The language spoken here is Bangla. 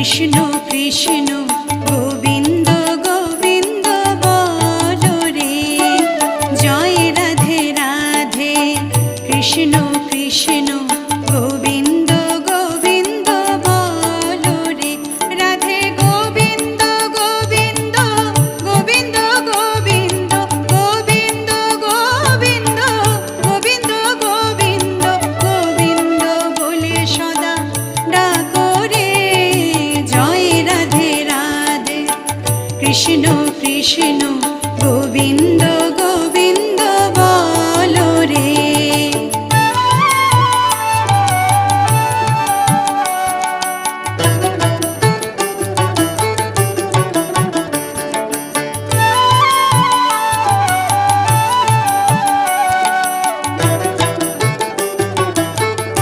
কৃষ্ণ কৃষ্ণ গোবিন্দ গোবিন্দ বলো রে, জয় রাধে রাধে। কৃষ্ণ কৃষ্ণ গোবিন্দ গোবিন্দ বলো রে, রাধে গোবিন্দ গোবিন্দ গোবিন্দ গোবিন্দ গোবিন্দ গোবিন্দ গোবিন্দ গোবিন্দ গোবিন্দ বলে সদা ডাকো রে, জয় রাধে রাধে। কৃষ্ণ কৃষ্ণ